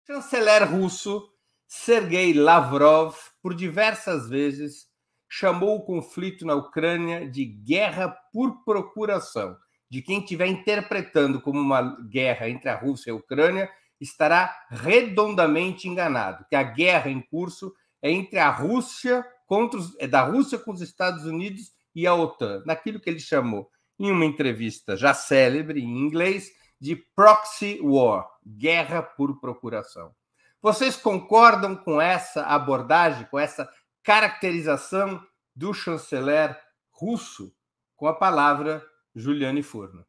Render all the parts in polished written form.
Chanceler russo Sergei Lavrov, por diversas vezes, chamou o conflito na Ucrânia de guerra por procuração. De quem estiver interpretando como uma guerra entre a Rússia e a Ucrânia estará redondamente enganado, que a guerra em curso é entre a Rússia da Rússia com os Estados Unidos e a OTAN, naquilo que ele chamou, em uma entrevista já célebre em inglês, de proxy war, guerra por procuração. Vocês concordam com essa abordagem, com essa caracterização do chanceler russo? Com a palavra, Juliane Furno.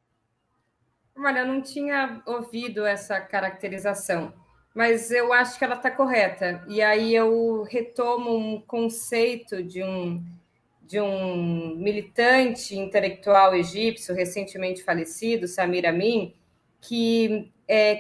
Olha, eu não tinha ouvido essa caracterização, mas eu acho que ela está correta. E aí eu retomo um conceito de um militante intelectual egípcio recentemente falecido, Samir Amin, que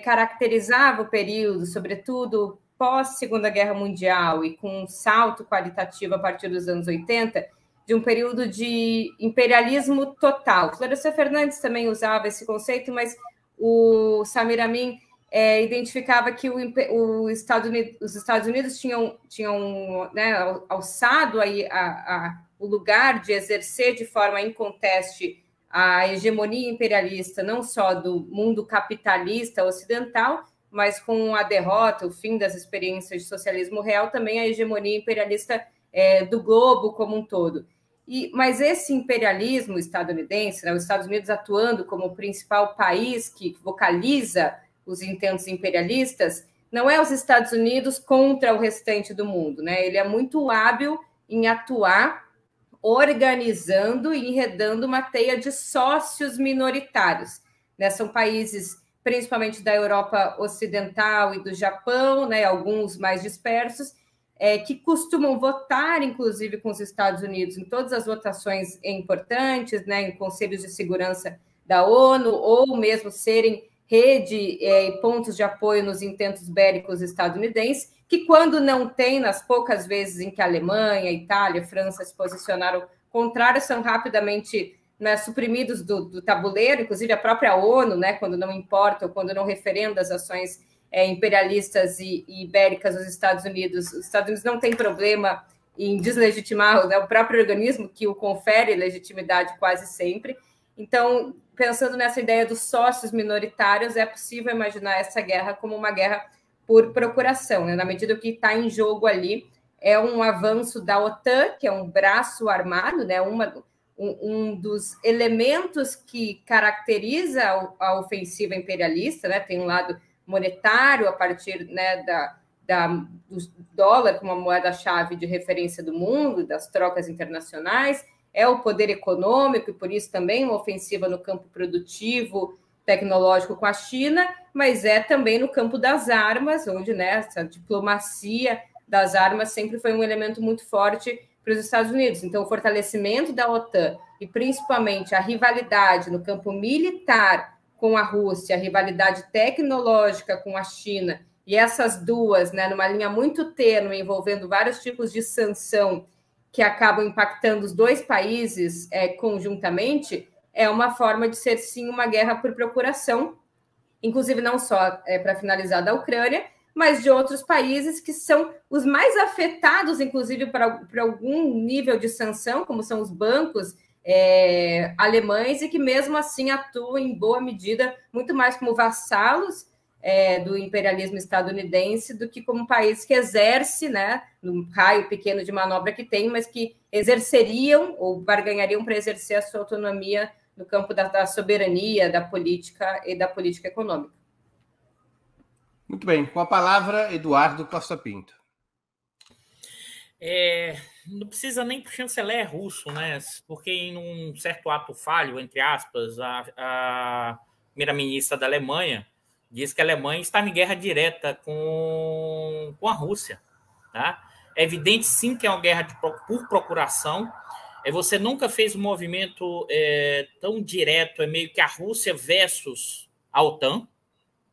caracterizava o período, sobretudo pós-Segunda Guerra Mundial e com um salto qualitativo a partir dos anos 80, de um período de imperialismo total. Florestan Fernandes também usava esse conceito, mas o Samir Amin identificava que os Estados Unidos tinham né, alçado aí o lugar de exercer de forma inconteste a hegemonia imperialista, não só do mundo capitalista ocidental, mas com a derrota, o fim das experiências de socialismo real, também a hegemonia imperialista do globo como um todo. Mas esse imperialismo estadunidense, né, os Estados Unidos atuando como o principal país que vocaliza os intentos imperialistas, não é os Estados Unidos contra o restante do mundo, né? Ele é muito hábil em atuar organizando e enredando uma teia de sócios minoritários, né? São países, principalmente da Europa Ocidental e do Japão, né? Alguns mais dispersos, que costumam votar, inclusive, com os Estados Unidos em todas as votações importantes, né? Em conselhos de segurança da ONU, ou mesmo serem rede e pontos de apoio nos intentos bélicos estadunidenses, que quando não tem, nas poucas vezes em que a Alemanha, Itália, França se posicionaram contrários, são rapidamente, né, suprimidos do tabuleiro, inclusive a própria ONU, né, quando não importa ou quando não referenda as ações imperialistas e bélicas dos Estados Unidos. Os Estados Unidos não têm problema em deslegitimar, né, o próprio organismo que o confere legitimidade quase sempre. Então, pensando nessa ideia dos sócios minoritários, é possível imaginar essa guerra como uma guerra por procuração, né? Na medida que está em jogo ali é um avanço da OTAN, que é um braço armado, né? Um dos elementos que caracteriza a ofensiva imperialista, né? Tem um lado monetário a partir, né, do dólar como uma moeda-chave de referência do mundo, das trocas internacionais, é o poder econômico e por isso também uma ofensiva no campo produtivo, tecnológico com a China, mas é também no campo das armas, onde, né, essa diplomacia das armas sempre foi um elemento muito forte para os Estados Unidos. Então, o fortalecimento da OTAN e principalmente a rivalidade no campo militar com a Rússia, a rivalidade tecnológica com a China, e essas duas, né, numa linha muito tênue, envolvendo vários tipos de sanção que acabam impactando os dois países conjuntamente, é uma forma de ser, sim, uma guerra por procuração, inclusive não só para finalizar da Ucrânia, mas de outros países que são os mais afetados, inclusive, por algum nível de sanção, como são os bancos alemães, e que mesmo assim atuam em boa medida muito mais como vassalos do imperialismo estadunidense do que como um país que exerce, né, no raio pequeno de manobra que tem, mas que exerceriam ou barganhariam para exercer a sua autonomia no campo da soberania, da política e da política econômica. Muito bem. Com a palavra, Eduardo Costa Pinto. Não precisa nem para o chanceler russo, né? Porque em um certo ato falho, entre aspas, a primeira-ministra da Alemanha diz que a Alemanha está em guerra direta com a Rússia. Tá? É evidente, sim, que é uma guerra por procuração. Você nunca fez um movimento tão direto, é meio que a Rússia versus a OTAN.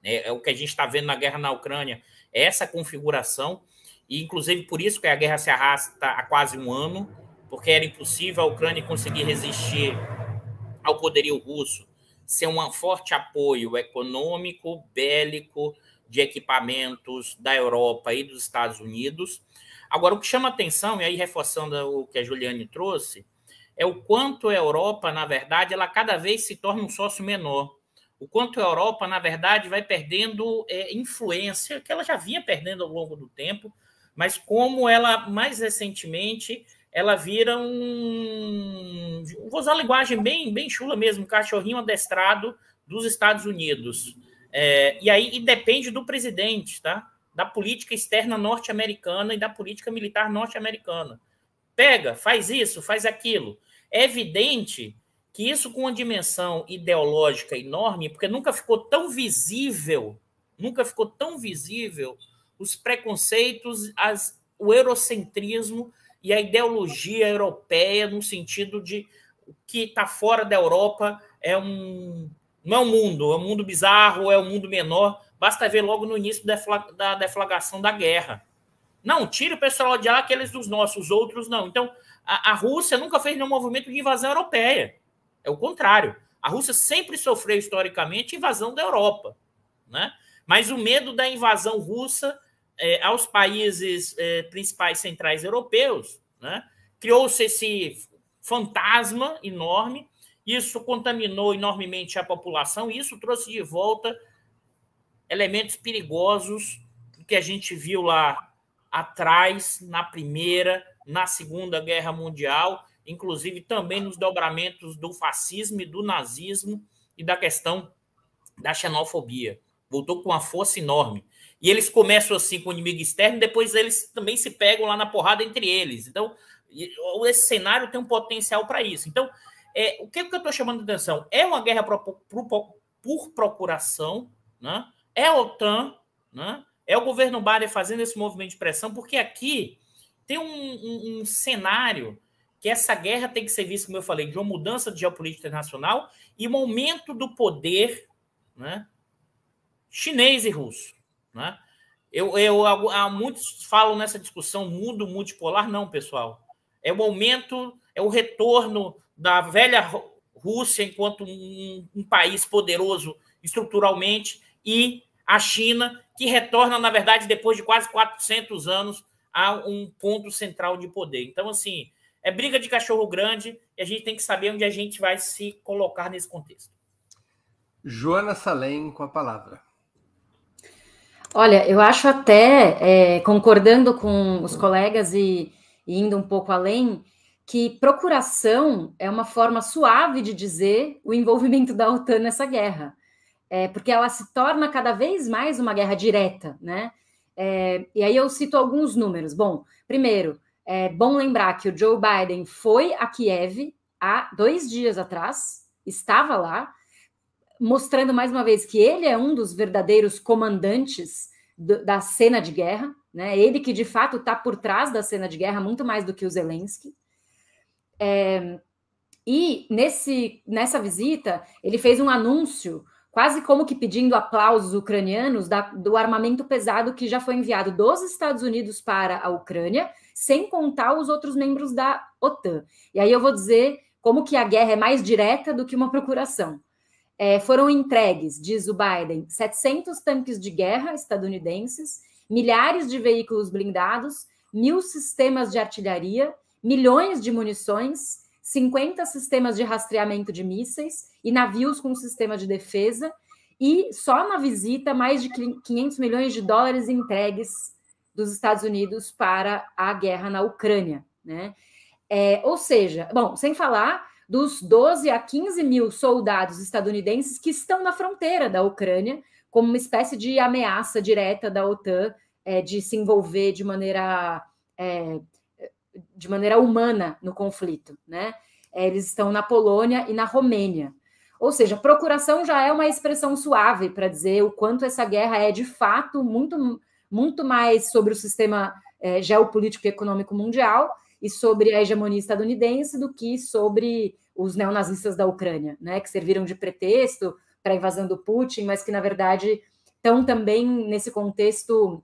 É o que a gente está vendo na guerra na Ucrânia, é essa configuração. E, inclusive, por isso que a guerra se arrasta há quase um ano, porque era impossível a Ucrânia conseguir resistir ao poderio russo sem um forte apoio econômico, bélico, de equipamentos da Europa e dos Estados Unidos. Agora, o que chama atenção, e aí reforçando o que a Juliane trouxe, é o quanto a Europa, na verdade, ela cada vez se torna um sócio menor. O quanto a Europa, na verdade, vai perdendo influência, que ela já vinha perdendo ao longo do tempo, mas como ela, mais recentemente, ela vira vou usar uma linguagem bem chula mesmo, um cachorrinho adestrado dos Estados Unidos. E aí depende do presidente, tá? Da política externa norte-americana e da política militar norte-americana. Pega, faz isso, faz aquilo. É evidente que isso com uma dimensão ideológica enorme, porque nunca ficou tão visível os preconceitos, o eurocentrismo e a ideologia europeia no sentido de o que está fora da Europa não é um mundo, é um mundo bizarro, é um mundo menor. Basta ver logo no início da deflagração da guerra. Não, tira o pessoal de lá, aqueles dos nossos, os outros não. Então, a Rússia nunca fez nenhum movimento de invasão europeia. É o contrário. A Rússia sempre sofreu, historicamente, invasão da Europa, né? Mas o medo da invasão russa aos países principais centrais europeus, né? Criou-se esse fantasma enorme, isso contaminou enormemente a população, e isso trouxe de volta elementos perigosos que a gente viu lá atrás, na Primeira, na Segunda Guerra Mundial, inclusive também nos dobramentos do fascismo e do nazismo e da questão da xenofobia. Voltou com uma força enorme. E eles começam assim com o inimigo externo, depois eles também se pegam lá na porrada entre eles. Então, esse cenário tem um potencial para isso. Então, o que eu estou chamando de atenção? É uma guerra por procuração, né? É a OTAN, né? É o governo Biden fazendo esse movimento de pressão, porque aqui tem um cenário que essa guerra tem que ser vista, como eu falei, de uma mudança de geopolítica internacional e um aumento do poder, né, chinês e russo, né? Muitos falam nessa discussão mundo multipolar. Não, pessoal. É o aumento, é o retorno da velha Rússia enquanto um país poderoso estruturalmente e a China, que retorna, na verdade, depois de quase 400 anos, a um ponto central de poder. Então, assim, é briga de cachorro grande e a gente tem que saber onde a gente vai se colocar nesse contexto. Joana Salem, com a palavra. Olha, eu acho até, concordando com os colegas e indo um pouco além, que procuração é uma forma suave de dizer o envolvimento da OTAN nessa guerra. Porque ela se torna cada vez mais uma guerra direta, né? E aí eu cito alguns números. Bom, primeiro, é bom lembrar que o Joe Biden foi a Kiev há 2 dias atrás, estava lá, mostrando mais uma vez que ele é um dos verdadeiros comandantes da cena de guerra, né? Ele que de fato está por trás da cena de guerra muito mais do que o Zelensky. E nessa visita ele fez um anúncio quase como que pedindo aplausos ucranianos do armamento pesado que já foi enviado dos Estados Unidos para a Ucrânia, sem contar os outros membros da OTAN. E aí eu vou dizer como que a guerra é mais direta do que uma procuração. Foram entregues, diz o Biden, 700 tanques de guerra estadunidenses, milhares de veículos blindados, 1.000 sistemas de artilharia, milhões de munições, 50 sistemas de rastreamento de mísseis e navios com sistema de defesa, e só na visita mais de 500 milhões de dólares entregues dos Estados Unidos para a guerra na Ucrânia, né? Ou seja, bom, sem falar dos 12 a 15 mil soldados estadunidenses que estão na fronteira da Ucrânia, como uma espécie de ameaça direta da OTAN de se envolver de maneira humana no conflito, né? Eles estão na Polônia e na Romênia. Ou seja, procuração já é uma expressão suave para dizer o quanto essa guerra é, de fato, muito, muito mais sobre o sistema geopolítico e econômico mundial e sobre a hegemonia estadunidense do que sobre os neonazistas da Ucrânia, né? Que serviram de pretexto para a invasão do Putin, mas que, na verdade, estão também nesse contexto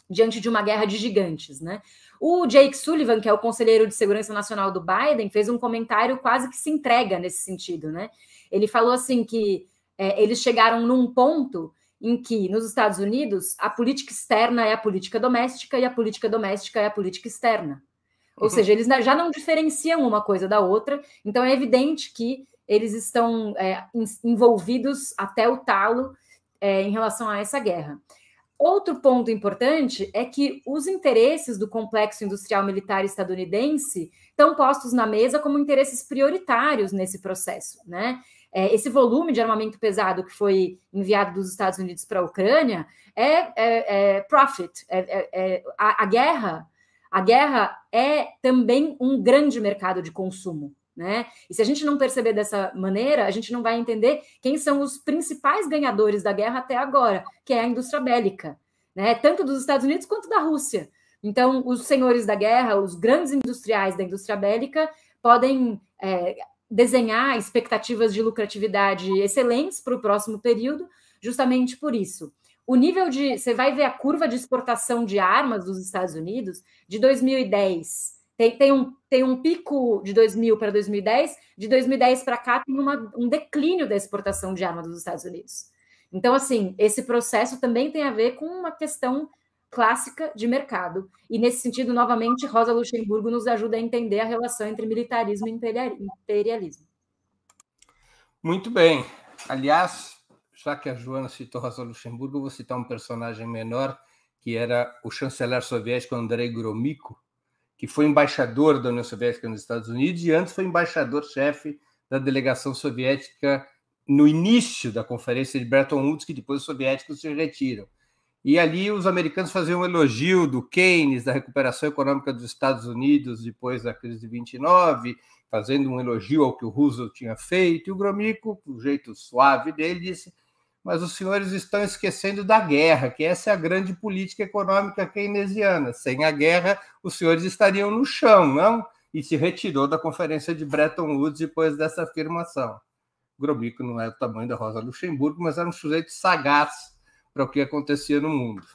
diante de uma guerra de gigantes, né? O Jake Sullivan, que é o conselheiro de segurança nacional do Biden, fez um comentário quase que se entrega nesse sentido, né? Ele falou assim que eles chegaram num ponto em que, nos Estados Unidos, a política externa é a política doméstica e a política doméstica é a política externa. Ou seja, eles já não diferenciam uma coisa da outra, então é evidente que eles estão envolvidos até o talo em relação a essa guerra. Outro ponto importante é que os interesses do complexo industrial militar estadunidense estão postos na mesa como interesses prioritários nesse processo, né? Esse volume de armamento pesado que foi enviado dos Estados Unidos para a Ucrânia é profit. A guerra é também um grande mercado de consumo, né? E se a gente não perceber dessa maneira, a gente não vai entender quem são os principais ganhadores da guerra até agora, que é a indústria bélica, né? Tanto dos Estados Unidos quanto da Rússia. Então, os senhores da guerra, os grandes industriais da indústria bélica, podem desenhar expectativas de lucratividade excelentes para o próximo período, justamente por isso. O nível você vai ver a curva de exportação de armas dos Estados Unidos de 2010. Tem um pico de 2000 para 2010, de 2010 para cá tem um declínio da exportação de armas dos Estados Unidos. Então, assim, esse processo também tem a ver com uma questão clássica de mercado. E, nesse sentido, novamente, Rosa Luxemburgo nos ajuda a entender a relação entre militarismo e imperialismo. Muito bem. Aliás, já que a Joana citou Rosa Luxemburgo, eu vou citar um personagem menor, que era o chanceler soviético Andrei Gromyko, que foi embaixador da União Soviética nos Estados Unidos e antes foi embaixador-chefe da delegação soviética no início da Conferência de Bretton Woods, que depois os soviéticos se retiram. E ali os americanos faziam um elogio do Keynes, da recuperação econômica dos Estados Unidos depois da crise de 29, fazendo um elogio ao que o Roosevelt tinha feito. E o Gromyko, com o jeito suave dele, disse: mas os senhores estão esquecendo da guerra, que essa é a grande política econômica keynesiana. Sem a guerra, os senhores estariam no chão, não? E se retirou da Conferência de Bretton Woods depois dessa afirmação. Gromyko não é do tamanho da Rosa Luxemburgo, mas era um sujeito sagaz para o que acontecia no mundo.